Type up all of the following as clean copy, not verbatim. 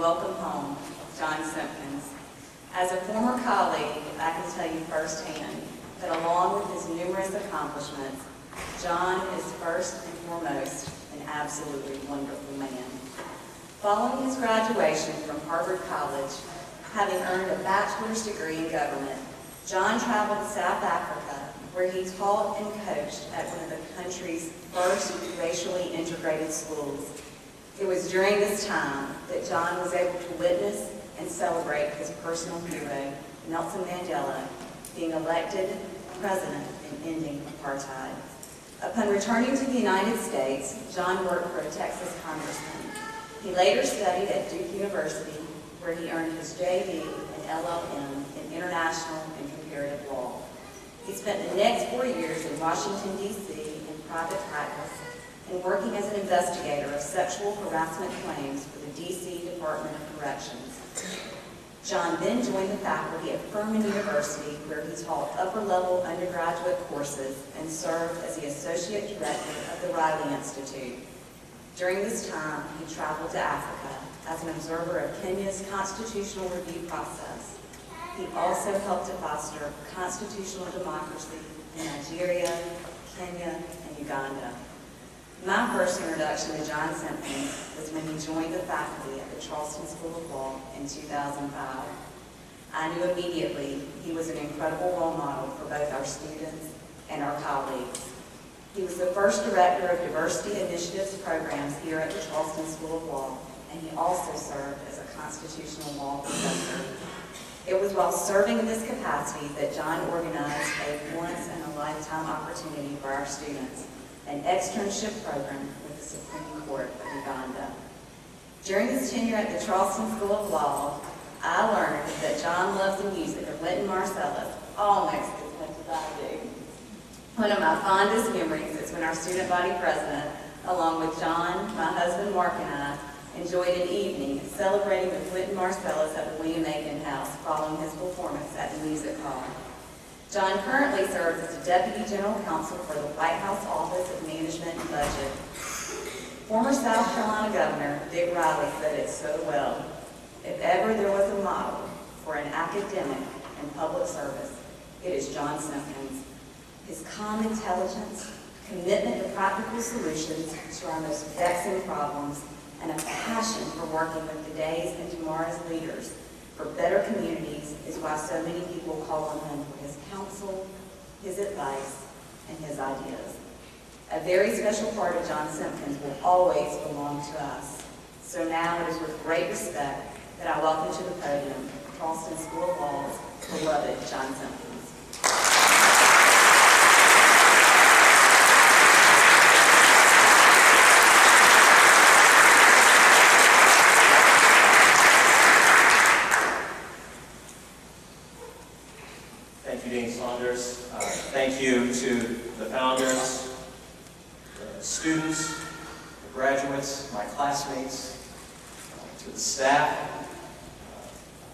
welcome home John Simpkins. As a former colleague, I can tell you firsthand that along with his numerous accomplishments, John is first and foremost an absolutely wonderful man. Following his graduation from Harvard College, having earned a bachelor's degree in government, John traveled to South Africa, where he taught and coached at one of the country's first racially integrated schools. It was during this time that John was able to witness and celebrate his personal hero, Nelson Mandela, being elected president and ending apartheid. Upon returning to the United States, John worked for a Texas congressman. He later studied at Duke University, where he earned his JD and LLM in International and Comparative Law. He spent the next 4 years in Washington, D.C. in private practice and working as an investigator of sexual harassment claims for the D.C. Department of Corrections. John then joined the faculty at Furman University, where he taught upper-level undergraduate courses and served as the associate director of the Riley Institute. During this time, he traveled to Africa as an observer of Kenya's constitutional review process. He also helped to foster constitutional democracy in Nigeria, Kenya, and Uganda. My first introduction to John Simpkins was when he joined the faculty at the Charleston School of Law in 2005. I knew immediately he was an incredible role model for both our students and our colleagues. He was the first director of diversity initiatives programs here at the Charleston School of Law, and he also served as a constitutional law professor. It was while serving in this capacity that John organized a once-in-a-lifetime opportunity for our students, an externship program with the Supreme Court of Uganda. During his tenure at the Charleston School of Law, I learned that John loves the music of Wynton Marsalis almost as much as I do. One of my fondest memories is when our student body president, along with John, my husband Mark, and I, enjoyed an evening celebrating with Wynton Marsalis at the William Aiken House following his performance at the Music Hall. John currently serves as the Deputy General Counsel for the White House Office of Management and Budget. Former South Carolina Governor Dick Riley said it so well: if ever there was a model for an academic and public service, it is John Simpkins. His calm intelligence, commitment to practical solutions to our most vexing problems, and a passion for working with today's and tomorrow's leaders for better communities is why so many people call on him for his counsel, his advice, and his ideas. A very special part of John Simpkins will always belong to us. So now it is with great respect that I welcome to the podium Charleston School of Law's beloved John Simpkins. Thank you to the founders, the students, the graduates, my classmates, to the staff.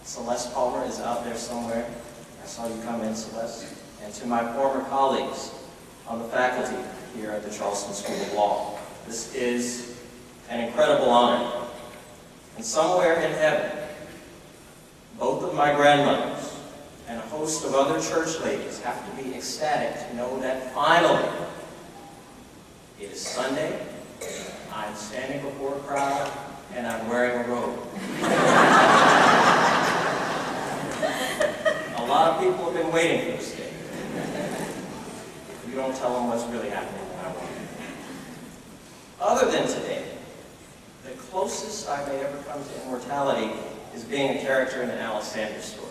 Celeste Palmer is out there somewhere. I saw you come in, Celeste. And to my former colleagues on the faculty here at the Charleston School of Law. This is an incredible honor. And somewhere in heaven, both of my grandmothers and a host of other church ladies have to be ecstatic to know that finally, it is Sunday, I'm standing before a crowd, and I'm wearing a robe. A lot of people have been waiting for this day. If you don't tell them what's really happening, I won't. Other than today, the closest I may ever come to immortality is being a character in an Alice Sanders story.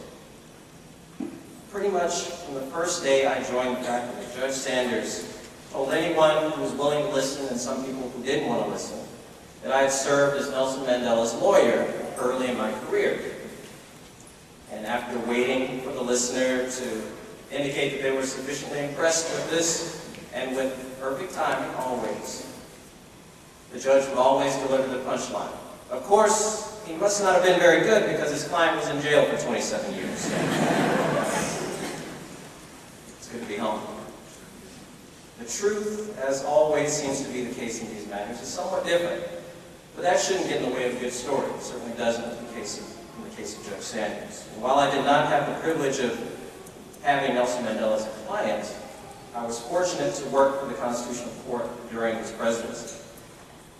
Pretty much from the first day I joined the faculty, Judge Sanders told anyone who was willing to listen, and some people who didn't want to listen, that I had served as Nelson Mandela's lawyer early in my career. And after waiting for the listener to indicate that they were sufficiently impressed with this, and with perfect timing always, the judge would always deliver the punchline. Of course, he must not have been very good because his client was in jail for 27 years. It's good to be home. The truth, as always seems to be the case in these matters, is somewhat different. But that shouldn't get in the way of a good story. It certainly doesn't in the case of Judge Sanders. And while I did not have the privilege of having Nelson Mandela as a client, I was fortunate to work for the Constitutional Court during his presidency.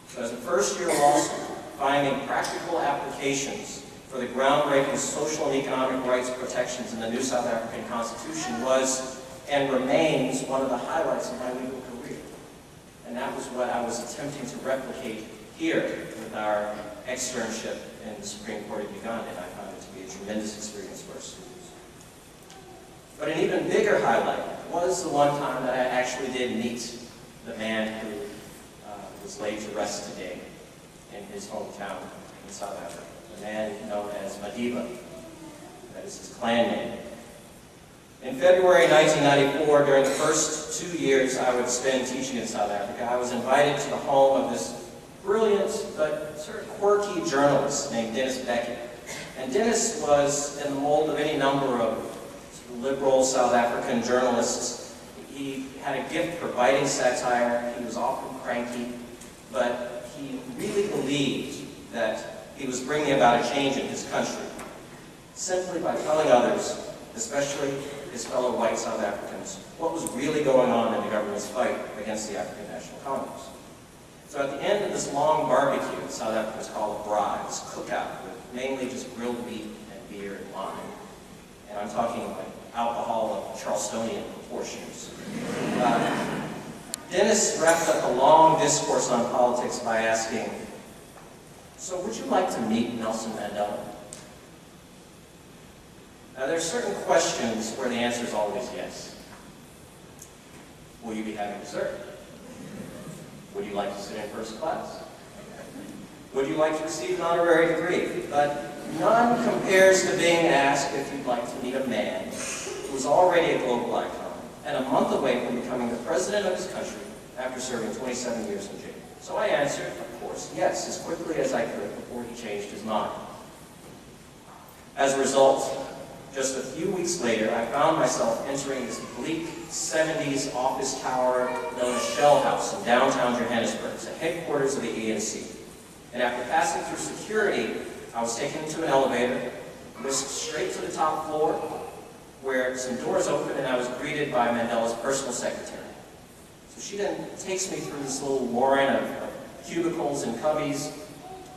So as a first-year law student, finding practical applications for the groundbreaking social and economic rights protections in the new South African Constitution was and remains one of the highlights of my legal career. And that was what I was attempting to replicate here with our externship in the Supreme Court of Uganda, and I found it to be a tremendous experience for our students. But an even bigger highlight was the one time that I actually did meet the man who was laid to rest today in his hometown in South Africa, the man known as Madiba. That is his clan name. In February 1994, during the first 2 years I would spend teaching in South Africa, I was invited to the home of this brilliant but sort of quirky journalist named Dennis Beckett. And Dennis was in the mold of any number of liberal South African journalists. He had a gift for biting satire. He was often cranky, but he really believed that he was bringing about a change in his country simply by telling others, especially his fellow white South Africans, what was really going on in the government's fight against the African National Congress. So at the end of this long barbecue, South Africans call it braai, this cookout with mainly just grilled meat and beer and wine. And I'm talking like alcohol of Charlestonian proportions. Dennis wrapped up a long discourse on politics by asking, "So would you like to meet Nelson Mandela?" Now there are certain questions where the answer is always yes. Will you be having dessert? Would you like to sit in first class? Would you like to receive an honorary degree? But none compares to being asked if you'd like to meet a man who was already a global icon and a month away from becoming the president of his country after serving 27 years in jail. So I answered, of course, yes, as quickly as I could before he changed his mind. As a result, just a few weeks later, I found myself entering this bleak 70s office tower known as Shell House in downtown Johannesburg, the headquarters of the ANC. And after passing through security, I was taken into an elevator, whisked straight to the top floor, where some doors opened and I was greeted by Mandela's personal secretary. So she then takes me through this little warren of cubicles and cubbies,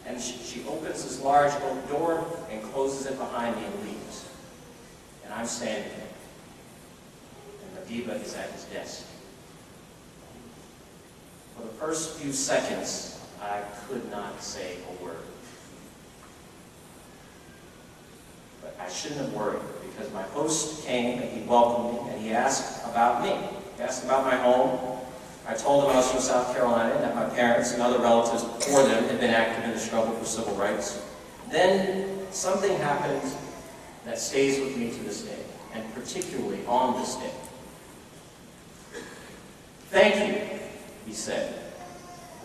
and she opens this large oak door and closes it behind me and leaves. And I'm standing there, and Madiba is at his desk. For the first few seconds, I could not say a word. But I shouldn't have worried, because my host came and he welcomed me and he asked about me. He asked about my home. I told him I was from South Carolina and that my parents and other relatives before them had been active in the struggle for civil rights. Then something happened that stays with me to this day, and particularly on this day. "Thank you," he said.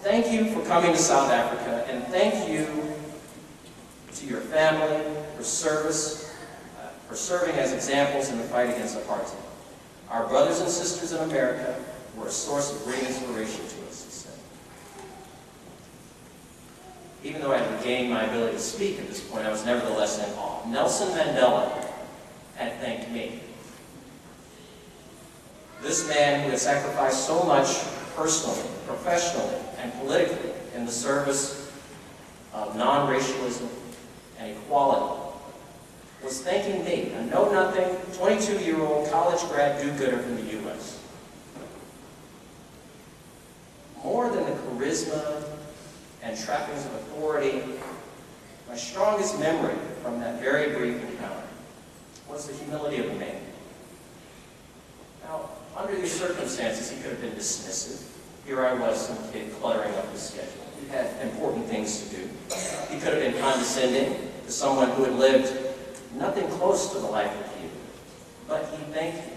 "Thank you for coming to South Africa, and thank you to your family for serving as examples in the fight against apartheid. Our brothers and sisters in America were a source of great inspiration to us," he said. Even though I had regained my ability to speak at this point, I was nevertheless in awe. Nelson Mandela had thanked me. This man who had sacrificed so much personally, professionally, and politically in the service of non-racialism and equality was thanking me, a know-nothing, 22-year-old college grad do-gooder from the U.S. More than the charisma and trappings of authority, my strongest memory from that very brief encounter was the humility of the man. Now, under these circumstances, he could have been dismissive. Here I was, some kid cluttering up his schedule. He had important things to do. He could have been condescending to someone who had lived nothing close to the life of you. But he thanked me.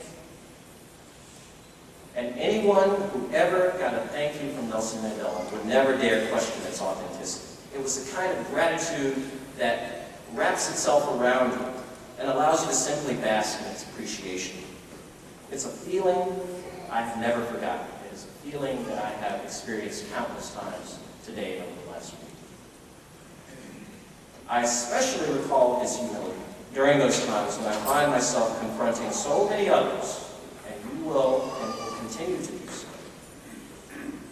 And anyone who ever got a thank you from Nelson Mandela would never dare question its authenticity. It was the kind of gratitude that wraps itself around you and allows you to simply bask in its appreciation. It's a feeling I've never forgotten. It is a feeling that I have experienced countless times today and over the last week. I especially recall his humility during those times when I find myself confronting so many others, and you will and will continue to do so.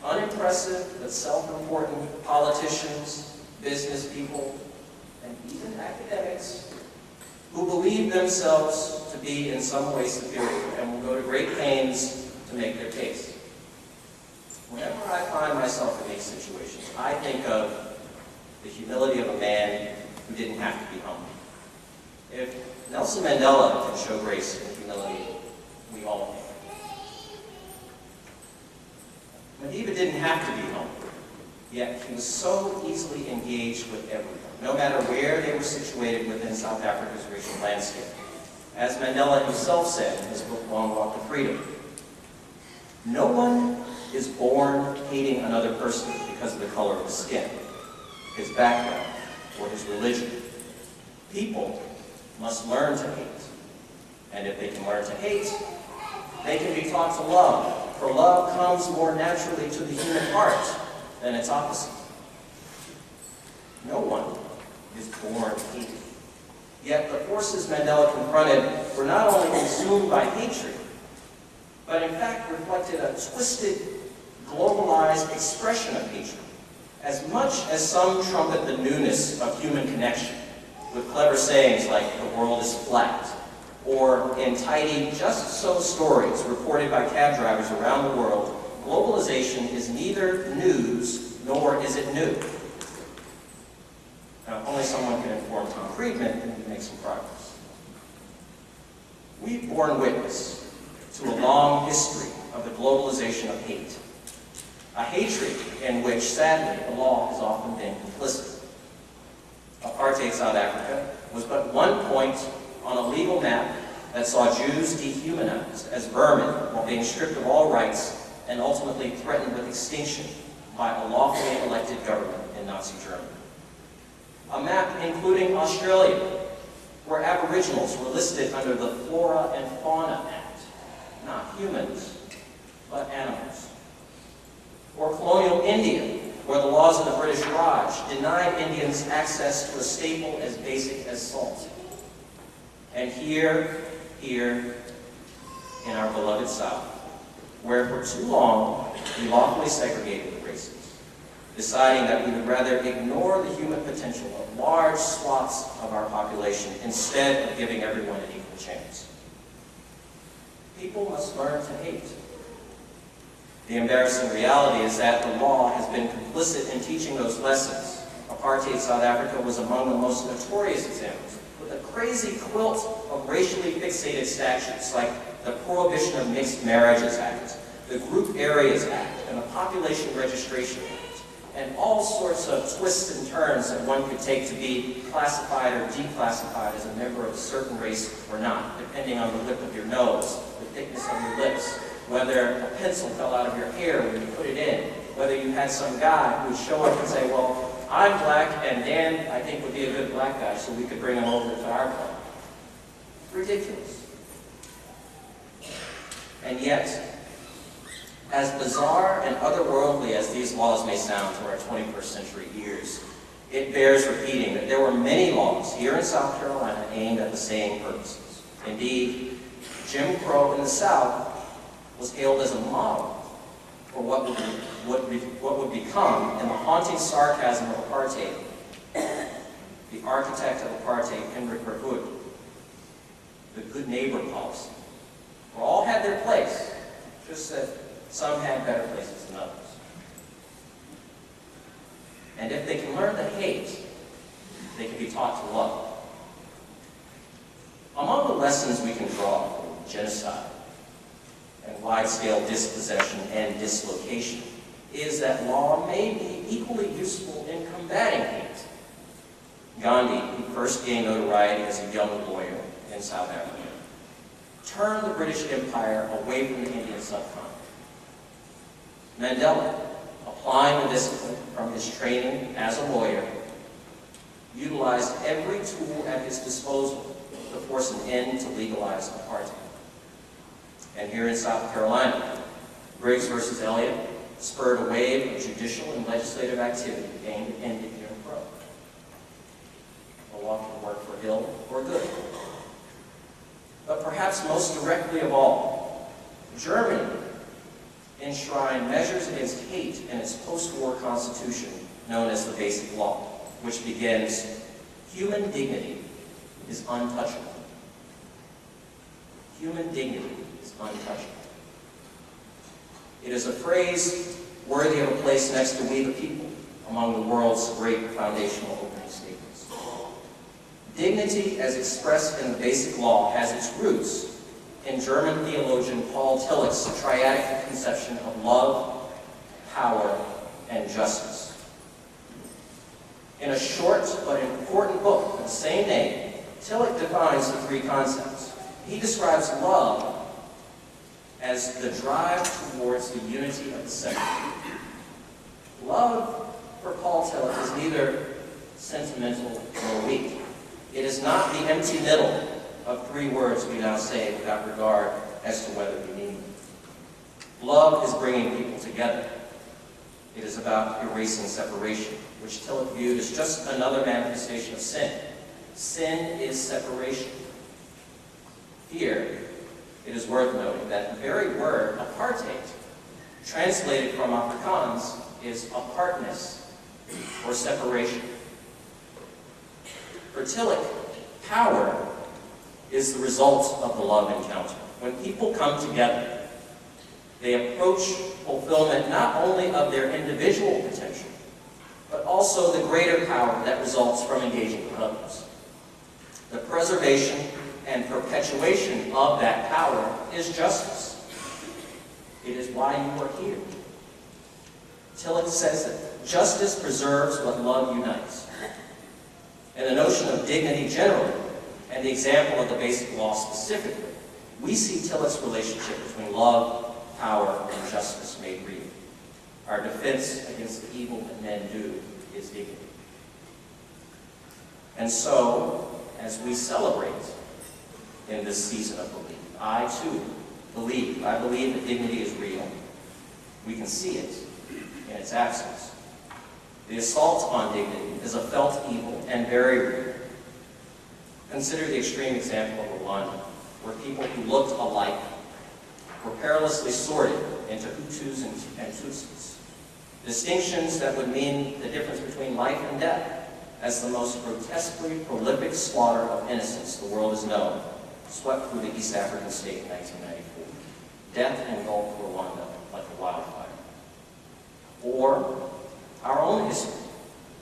Unimpressive but self-important politicians, business people, and even academics who believe themselves to be in some way superior and will go to great pains to make their case. Whenever I find myself in these situations, I think of the humility of a man who didn't have to be humble. If Nelson Mandela can show grace and humility, we all can. Madiba didn't have to be humble, yet he was so easily engaged with everyone, no matter where they were situated within South Africa's racial landscape. As Mandela himself said in his book, Long Walk to Freedom, no one is born hating another person because of the color of his skin, his background, or his religion. People must learn to hate. And if they can learn to hate, they can be taught to love. For love comes more naturally to the human heart than its opposite. No one is born hating. Yet the forces Mandela confronted were not only consumed by hatred, but in fact reflected a twisted, globalized expression of hatred, as much as some trumpet the newness of human connection with clever sayings like "the world is flat," or in tidy "just so" stories reported by cab drivers around the world, globalization is neither news nor is it new. Now, if only someone can inform Tom Friedman, then we can make some progress. We've borne witness to a long history of the globalization of hate, a hatred in which, sadly, the law has often been complicit. Apartheid South Africa was but one point on a legal map that saw Jews dehumanized as vermin while being stripped of all rights and ultimately threatened with extinction by a lawfully elected government in Nazi Germany. A map including Australia, where Aboriginals were listed under the Flora and Fauna Act, not humans, but animals. Or colonial India, where the laws of the British Raj denied Indians access to a staple as basic as salt. And here in our beloved South, where for too long we lawfully segregated the races, deciding that we would rather ignore the human potential of large swaths of our population instead of giving everyone an equal chance. People must learn to hate. The embarrassing reality is that the law has been complicit in teaching those lessons. Apartheid South Africa was among the most notorious examples, with a crazy quilt of racially fixated statutes like the Prohibition of Mixed Marriages Act, the Group Areas Act, and the Population Registration Act, and all sorts of twists and turns that one could take to be classified or declassified as a member of a certain race or not, depending on the width of your nose, the thickness of your lips, whether a pencil fell out of your hair when you put it in, whether you had some guy who would show up and say, well, I'm black, and Dan, I think, would be a good black guy, so we could bring him over to our club. Ridiculous. And yet, as bizarre and otherworldly as these laws may sound to our 21st century ears, it bears repeating that there were many laws here in South Carolina aimed at the same purposes. Indeed, Jim Crow in the South was hailed as a model for what would become, in the haunting sarcasm of apartheid, the architect of apartheid, Hendrik Verwoerd, the good neighbor policy, where all had their place, just that some had better places than others. And if they can learn to hate, they can be taught to love. Among the lessons we can draw from genocide and wide-scale dispossession and dislocation is that law may be equally useful in combating hate. Gandhi, who first gained notoriety as a young lawyer in South Africa, turned the British Empire away from the Indian subcontinent. Mandela, applying the discipline from his training as a lawyer, utilized every tool at his disposal to force an end to legalized apartheid. And here in South Carolina, Briggs versus Elliott spurred a wave of judicial and legislative activity aimed at ending Jim Crow. often work for ill or good. But perhaps most directly of all, Germany enshrined measures against hate in its post-war constitution known as the Basic Law, which begins, "Human dignity is untouchable." Human dignity is untouchable. It is a phrase worthy of a place next to "We the People" among the world's great foundational opening statements. Dignity, as expressed in the Basic Law, has its roots in German theologian Paul Tillich's triadic conception of love, power, and justice. In a short but important book of the same name, Tillich defines the three concepts. He describes love as the drive towards the unity of the separate. Love, for Paul Tillich, is neither sentimental nor weak. It is not the empty middle of three words we now say without regard as to whether we mean them. Love is bringing people together. It is about erasing separation, which Tillich viewed as just another manifestation of sin. Sin is separation. Here, it is worth noting that the very word apartheid, translated from Afrikaans, is apartness, or separation. For Tillich, power is the result of the love encounter. When people come together, they approach fulfillment not only of their individual potential, but also the greater power that results from engaging with others. The preservation and perpetuation of that power is justice. It is why you are here. Tillich says that justice preserves what love unites. And the notion of dignity generally, and the example of the Basic Law specifically, we see Tillich's relationship between love, power, and justice made real. Our defense against the evil that men do is dignity. And so, as we celebrate in this season of belief, I too believe. I believe that dignity is real. We can see it in its absence. The assault on dignity is a felt evil and very real. Consider the extreme example of Rwanda, where people who looked alike were perilously sorted into Hutus and Tutsis. Distinctions that would mean the difference between life and death, as the most grotesquely prolific slaughter of innocents the world has known, swept through the East African state in 1994. Death engulfed Rwanda like a wildfire. Or our own history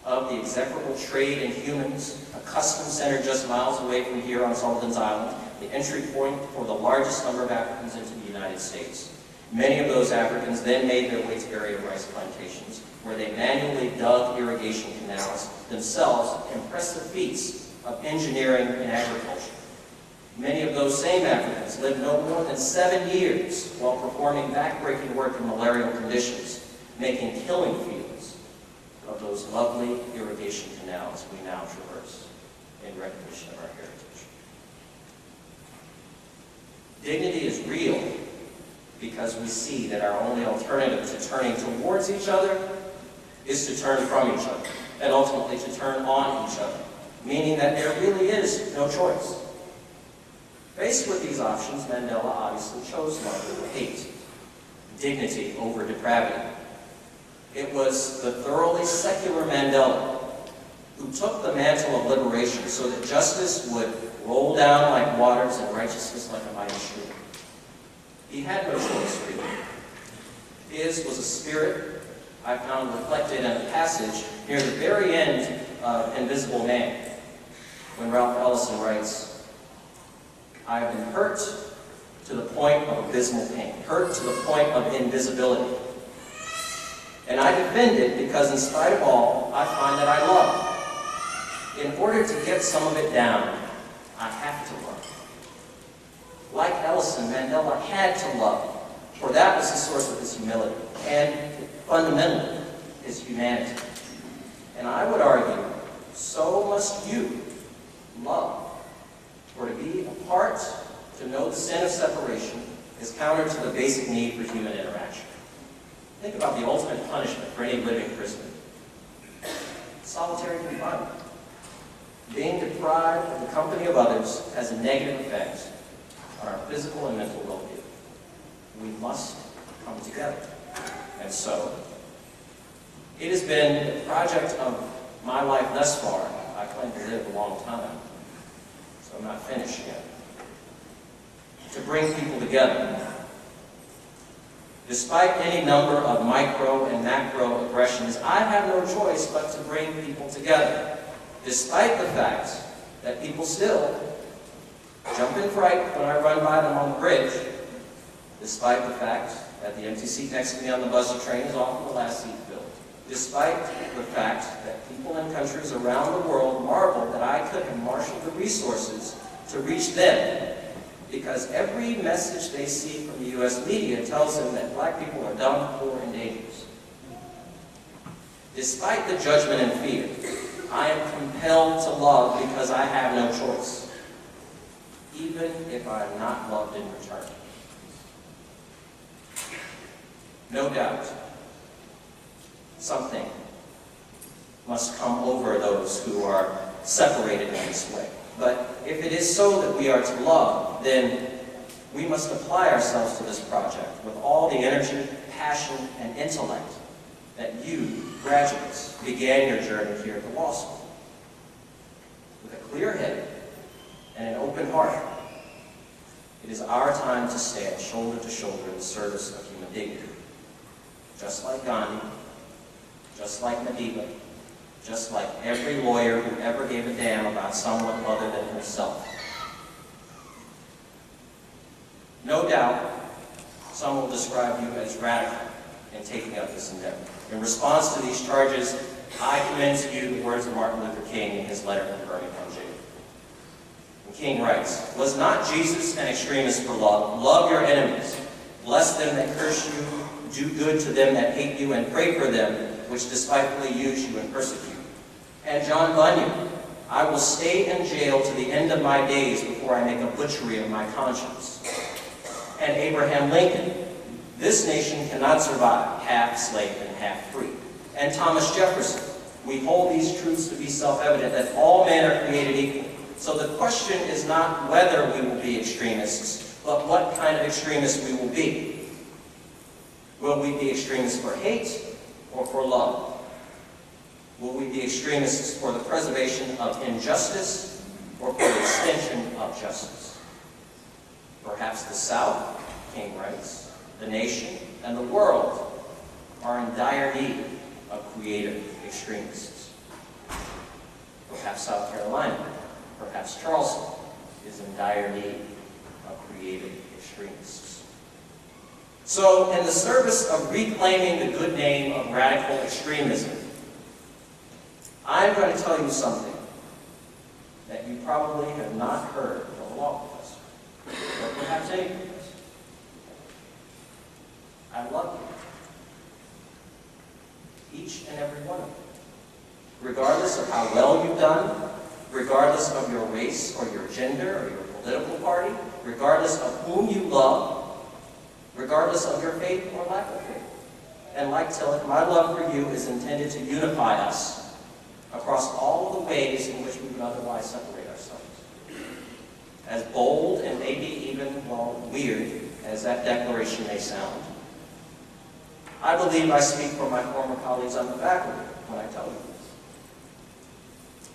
of the execrable trade in humans, a custom center just miles away from here on Sullivan's Island, the entry point for the largest number of Africans into the United States. Many of those Africans then made their way to area rice plantations, where they manually dug irrigation canals, themselves impressive feats of engineering and agriculture. Many of those same Africans lived no more than 7 years while performing backbreaking work in malarial conditions, making killing fields of those lovely irrigation canals we now traverse in recognition of our heritage. Dignity is real because we see that our only alternative to turning towards each other is to turn from each other, and ultimately to turn on each other, meaning that there really is no choice. Faced with these options, Mandela obviously chose love over hate, dignity over depravity. It was the thoroughly secular Mandela who took the mantle of liberation so that justice would roll down like waters and righteousness like a mighty stream. He had no choice, really. His was a spirit I found reflected in a passage near the very end of Invisible Man, when Ralph Ellison writes, "I have been hurt to the point of abysmal pain, hurt to the point of invisibility. And I defend it because in spite of all, I find that I love. In order to get some of it down, I have to love." Like Ellison, Mandela had to love, for that was the source of his humility, and fundamentally, his humanity. And I would argue, so must you love. For to be apart, to know the sin of separation, is counter to the basic need for human interaction. Think about the ultimate punishment for any living prisoner. Solitary confinement. Being deprived of the company of others has a negative effect on our physical and mental well-being. We must come together. And so, it has been the project of my life thus far. I plan to live a long time, so I'm not finished yet. To bring people together. Despite any number of micro and macro aggressions, I have no choice but to bring people together. Despite the fact that people still jump in fright when I run by them on the bridge, despite the fact that the empty seat next to me on the bus or train is often the last seat filled, despite the fact that people in countries around the world marvel that I could have marshaled the resources to reach them, because every message they see from the U.S. media tells them that black people are dumb, poor, and dangerous. Despite the judgment and fear, I am compelled to love because I have no choice, even if I am not loved in return. No doubt, something must come over those who are separated in this way. But if it is so that we are to love, then we must apply ourselves to this project with all the energy, passion, and intellect that you, graduates, began your journey here at the law school. With a clear head and an open heart, it is our time to stand shoulder to shoulder in the service of human dignity. Just like Gandhi, just like Mandela, just like every lawyer who ever gave a damn about someone other than himself. No doubt, some will describe you as radical in taking up this endeavor. In response to these charges, I commend to you the words of Martin Luther King in his letter from Birmingham jail. And King writes, "Was not Jesus an extremist for love? Love your enemies, bless them that curse you, do good to them that hate you, and pray for them which despitefully use you and persecute." And John Bunyan, "I will stay in jail to the end of my days before I make a butchery of my conscience." And Abraham Lincoln, "This nation cannot survive half slave and half free." And Thomas Jefferson, "We hold these truths to be self-evident, that all men are created equal." So the question is not whether we will be extremists, but what kind of extremists we will be. Will we be extremists for hate or for love? Will we be extremists for the preservation of injustice or for the extension of justice? Perhaps the South, King writes, the nation, and the world are in dire need of creative extremists. Perhaps South Carolina, perhaps Charleston is in dire need of creative extremists. So, in the service of reclaiming the good name of radical extremism, I'm going to tell you something that you probably have not heard from a law professor, or perhaps any professor. I love you. Each and every one of you. Regardless of how well you've done, regardless of your race or your gender or your political party, regardless of whom you love, regardless of your faith or lack of faith. And like Tillich, my love for you is intended to unify us across all of the ways in which we would otherwise separate ourselves. As bold and maybe even, well, weird as that declaration may sound, I believe I speak for my former colleagues on the faculty when I tell you this.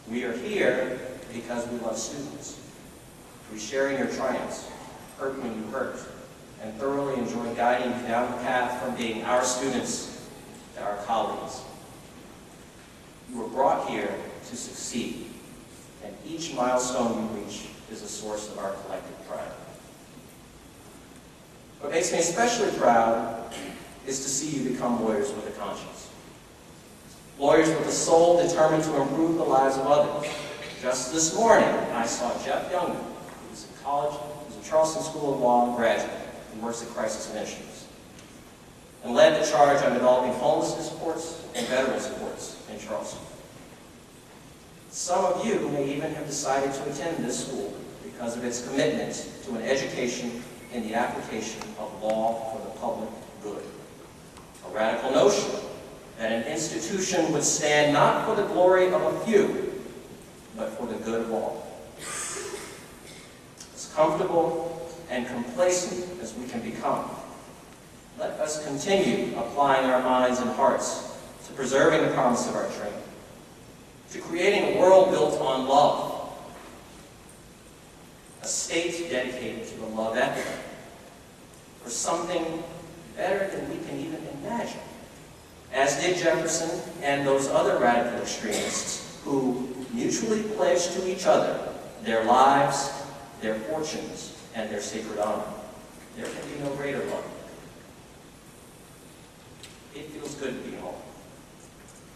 We are here because we love students. We share in your triumphs, hurt when you hurt, and thoroughly enjoy guiding you down the path from being our students to our colleagues. You were brought here to succeed, and each milestone you reach is a source of our collective pride. What makes me especially proud is to see you become lawyers with a conscience. Lawyers with a soul determined to improve the lives of others. Just this morning, I saw Jeff Youngman, who's in college, who's in Charleston School of Law and graduate, and works at Crisis Initiatives, and led the charge on developing homelessness courts and veterans courts in Charleston. Some of you may even have decided to attend this school because of its commitment to an education in the application of law for the public good. A radical notion that an institution would stand not for the glory of a few, but for the good of all. As comfortable and complacent as we can become, let us continue applying our minds and hearts to preserving the promise of our dream, to creating a world built on love, a state dedicated to the love ethic, for something better than we can even imagine, as did Jefferson and those other radical extremists who mutually pledged to each other their lives, their fortunes, and their sacred honor. There can be no greater love. It feels good to be home.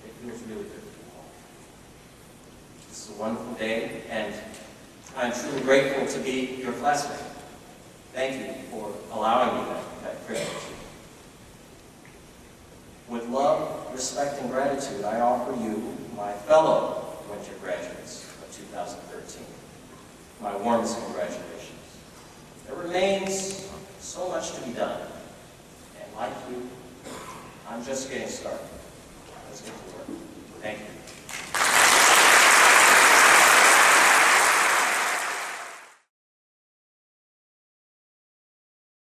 It feels really good to be home. This is a wonderful day, and I'm truly grateful to be your classmate. Thank you for allowing me that privilege. With love, respect, and gratitude, I offer you, my fellow winter graduates of 2013, my warmest congratulations. There remains so much to be done, and like you, I'm just getting started. Let's get to work. Thank you.